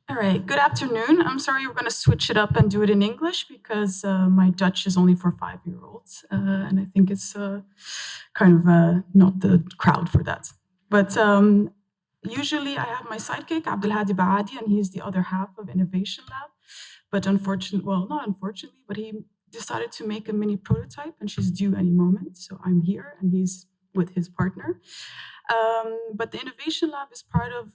All right, good afternoon. I'm sorry, we're going to switch it up and do it in English because my Dutch is only for 5-year-olds. And I think it's not the crowd for that. But usually I have my sidekick, Abdelhadi Baadi, and he's the other half of Innovation Lab. But unfortunately, well, not unfortunately, but he decided to make a mini prototype and she's due any moment. So I'm here and he's with his partner. But the Innovation Lab is part of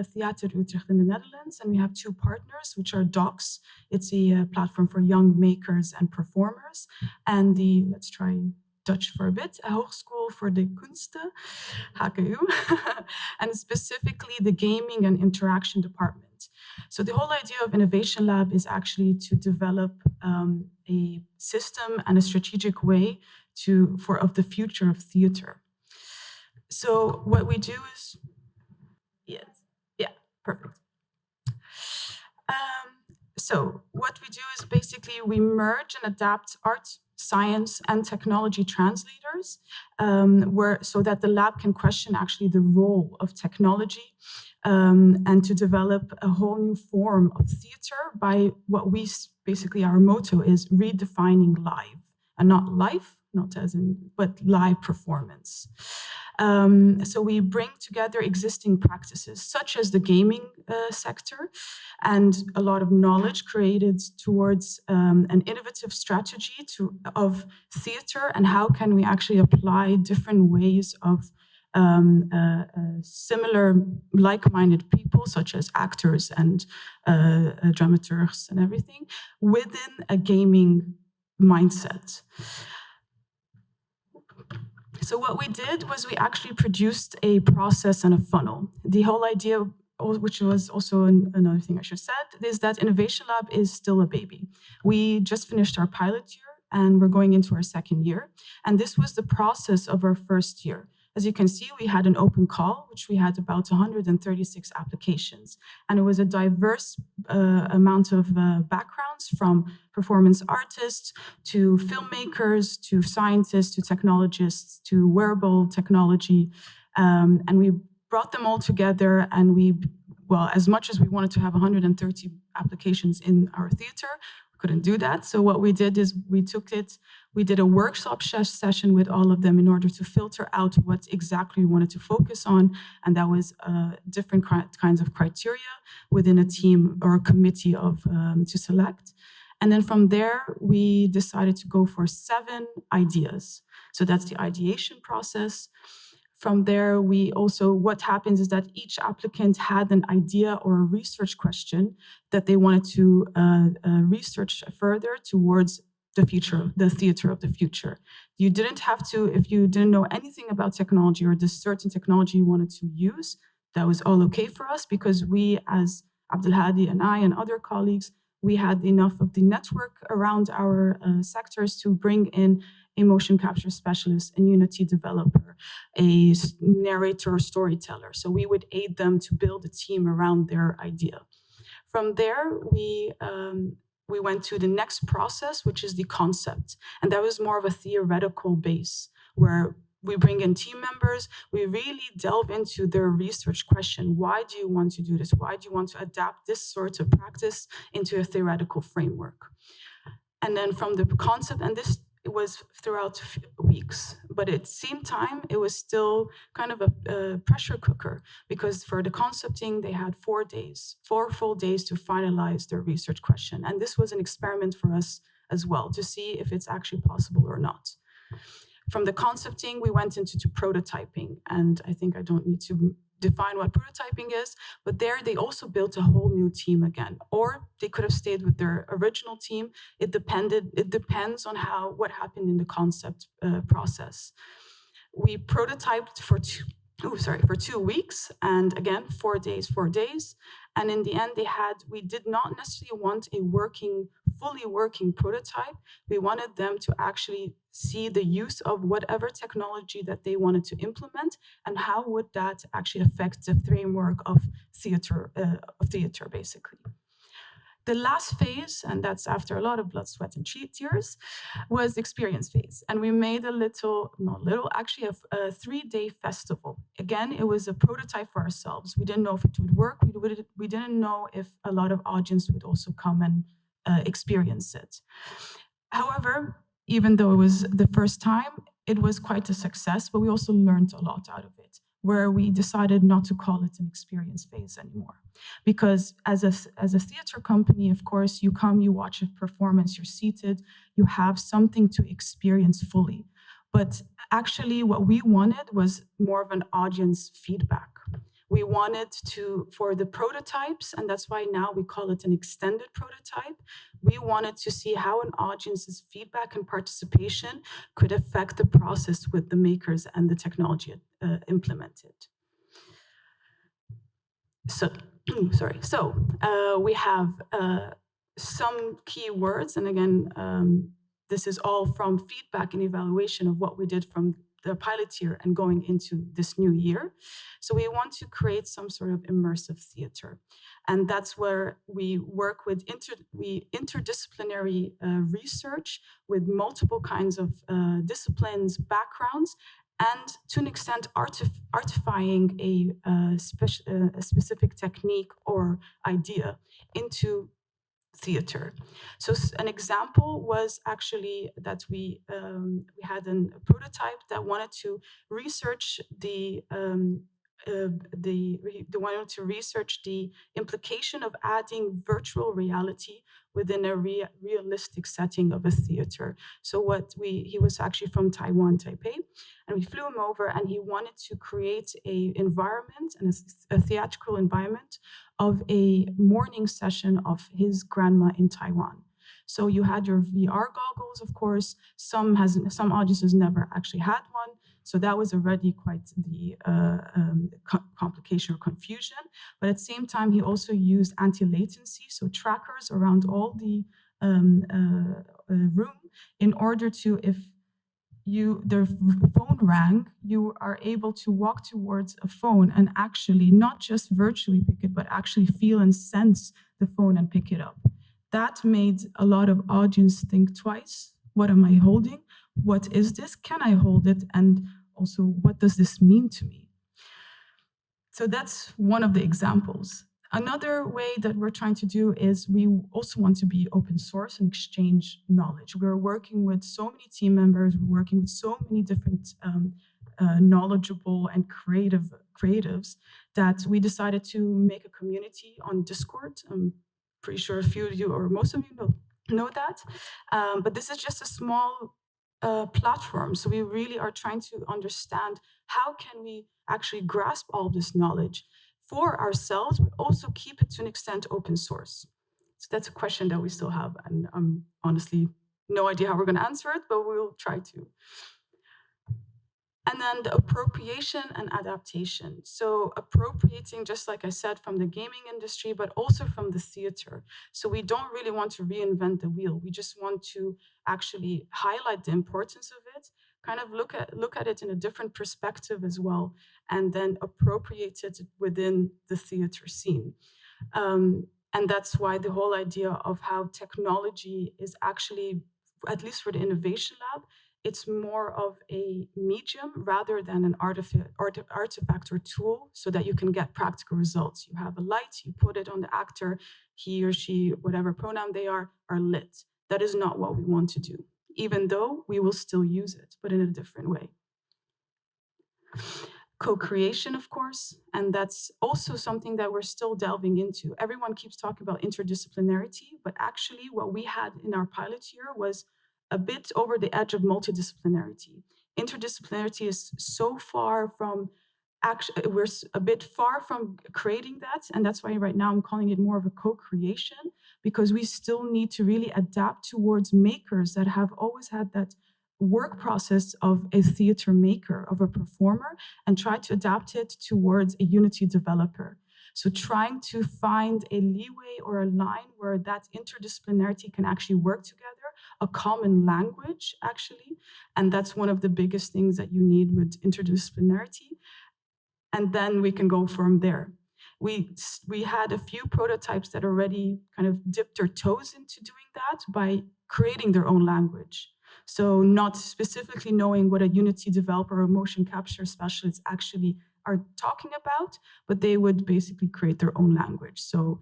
Theater Utrecht in the Netherlands, and we have two partners, which are DOCS. It's a platform for young makers and performers, and let's try Dutch for a bit, a Hogeschool voor de Kunsten, HKU, and specifically the Gaming and Interaction Department. So the whole idea of Innovation Lab is actually to develop a system and a strategic way of the future of theater. So what we do is, yes, yeah, perfect. So what we do is basically we merge and adapt art, science, and technology translators, so that the lab can question actually the role of technology and to develop a whole new form of theater by what basically our motto is redefining live, and not life, not as in, but live performance. So we bring together existing practices, such as the gaming sector, and a lot of knowledge created towards an innovative strategy of theater, and how can we actually apply different ways of similar, like-minded people, such as actors and dramaturgs and everything, within a gaming mindset. So what we did was we actually produced a process and a funnel. The whole idea, which was also another thing I should have said, is that Innovation Lab is still a baby. We just finished our pilot year and we're going into our second year. And this was the process of our first year. As you can see, we had an open call, which we had about 136 applications. And it was a diverse amount of backgrounds, from performance artists to filmmakers, to scientists, to technologists, to wearable technology. And we brought them all together, and as much as we wanted to have 130 applications in our theater, we couldn't do that. So what we did is we did a workshop session with all of them in order to filter out what exactly we wanted to focus on. And that was different kinds of criteria within a team or a committee to select. And then from there, we decided to go for 7 ideas. So that's the ideation process. From there, what happens is that each applicant had an idea or a research question that they wanted to research further towards the theater of the future. You didn't have to, if you didn't know anything about technology or the certain technology you wanted to use, that was all okay for us, because we, as Abdelhadi and I and other colleagues, we had enough of the network around our sectors to bring in a motion capture specialist, a Unity developer, a narrator or storyteller. So we would aid them to build a team around their idea. From there, we went to the next process, which is the concept. And that was more of a theoretical base, where we bring in team members, we really delve into their research question. Why do you want to do this? Why do you want to adapt this sort of practice into a theoretical framework? And then from the concept, and this was throughout weeks, but at the same time, it was still kind of a pressure cooker, because for the concepting, they had 4 full days to finalize their research question. And this was an experiment for us as well, to see if it's actually possible or not. From the concepting, we went into prototyping, and I think I don't need to define what prototyping is, but there they also built a whole new team again, or they could have stayed with their original team. It depends on what happened in the concept process. We prototyped for 2 weeks, and again, 4 days. And in the end, we did not necessarily want a fully working prototype. We wanted them to actually see the use of whatever technology that they wanted to implement, and how would that actually affect the framework of theater, basically. The last phase, and that's after a lot of blood, sweat, and tears, was experience phase. And we made a 3-day festival, a again, it was a prototype for ourselves. We didn't know if it would work. We didn't know if a lot of audience would also come and experience it. However, even though it was the first time, it was quite a success, but we also learned a lot out of it, where we decided not to call it an experience phase anymore. Because as a theater company, of course, you come, you watch a performance, you're seated, you have something to experience fully. But actually what we wanted was more of an audience feedback. We wanted for the prototypes, and that's why now we call it an extended prototype, we wanted to see how an audience's feedback and participation could affect the process with the makers and the technology implemented. So, sorry. So we have some key words, and again, this is all from feedback and evaluation of what we did from the pilot year and going into this new year. So we want to create some sort of immersive theater. And that's where we work with interdisciplinary research with multiple kinds of disciplines, backgrounds, and to an extent artifying a specific technique or idea into theater. So an example was actually that we had a prototype that wanted to research wanted to research the implication of adding virtual reality within a realistic setting of a theater. So he was actually from Taiwan, Taipei, and we flew him over, and he wanted to create a environment and a theatrical environment of a morning session of his grandma in Taiwan. So you had your VR goggles, of course. Some audiences never actually had one. So that was already quite the complication or confusion. But at the same time, he also used anti-latency, so trackers around all the room in order to, if their phone rang, you are able to walk towards a phone and actually not just virtually pick it, but actually feel and sense the phone and pick it up. That made a lot of audience think twice. What am I holding? What is this? Can I hold it? And also, what does this mean to me? So that's one of the examples. Another way that we're trying to do is we also want to be open source and exchange knowledge. We're working with so many team members, we're working with so many different knowledgeable and creatives that we decided to make a community on Discord. I'm pretty sure a few of you or most of you know that. But this is just a small platform. So we really are trying to understand how can we actually grasp all this knowledge for ourselves, but also keep it to an extent open source. So that's a question that we still have, and I'm honestly no idea how we're going to answer it, but we'll try to. And then the appropriation and adaptation. So appropriating, just like I said, from the gaming industry, but also from the theater. So we don't really want to reinvent the wheel. We just want to actually highlight the importance of it, kind of look at it in a different perspective as well, and then appropriate it within the theater scene. And that's why the whole idea of how technology is actually, at least for the Innovation Lab, it's more of a medium rather than an artifact or tool so that you can get practical results. You have a light, you put it on the actor, he or she, whatever pronoun they are lit. That is not what we want to do, even though we will still use it, but in a different way. Co-creation, of course, and that's also something that we're still delving into. Everyone keeps talking about interdisciplinarity, but actually what we had in our pilot year was a bit over the edge of multidisciplinarity. Interdisciplinarity is so far from, we're a bit far from creating that, and that's why right now I'm calling it more of a co-creation, because we still need to really adapt towards makers that have always had that work process of a theater maker, of a performer, and try to adapt it towards a Unity developer. So trying to find a leeway or a line where that interdisciplinarity can actually work together, a common language, actually. And that's one of the biggest things that you need with interdisciplinarity. And then we can go from there. We had a few prototypes that already kind of dipped their toes into doing that by creating their own language. So not specifically knowing what a Unity developer or motion capture specialist actually are talking about, but they would basically create their own language. So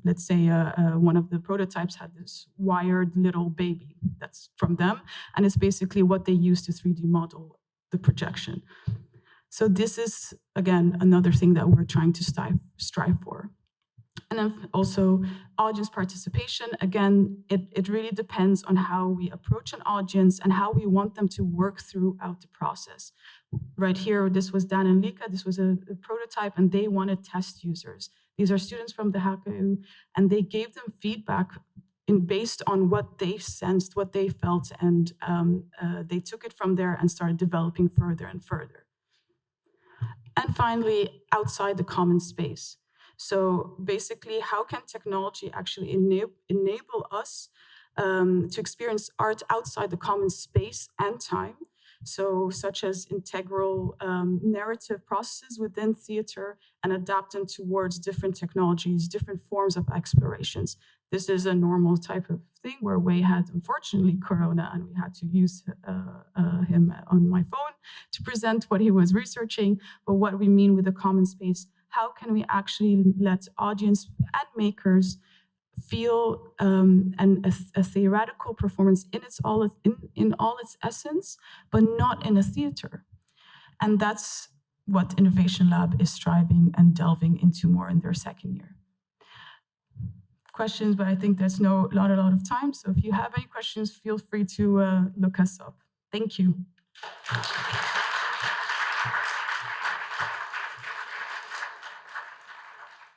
let's say one of the prototypes had this wired little baby that's from them, and it's basically what they use to 3D model the projection. So this is, again, another thing that we're trying to strive for. And then also audience participation. Again, it really depends on how we approach an audience and how we want them to work throughout the process. Right here, this was Dan and Lika. This was a prototype, and they wanted test users. These are students from the HKU, and they gave them feedback based on what they sensed, what they felt, and they took it from there and started developing further and further. And finally, outside the common space. So basically, how can technology actually enable us to experience art outside the common space and time? So such as integral narrative processes within theater and adapt them towards different technologies, different forms of explorations. This is a normal type of thing where Wei had, unfortunately, corona, and we had to use him on my phone to present what he was researching. But what we mean with the common space, how can we actually let audience and makers feel a theoretical performance in all its essence, but not in a theater? And that's what Innovation Lab is striving and delving into more in their second year. Questions, but I think there's not a lot of time. So if you have any questions, feel free to look us up. Thank you.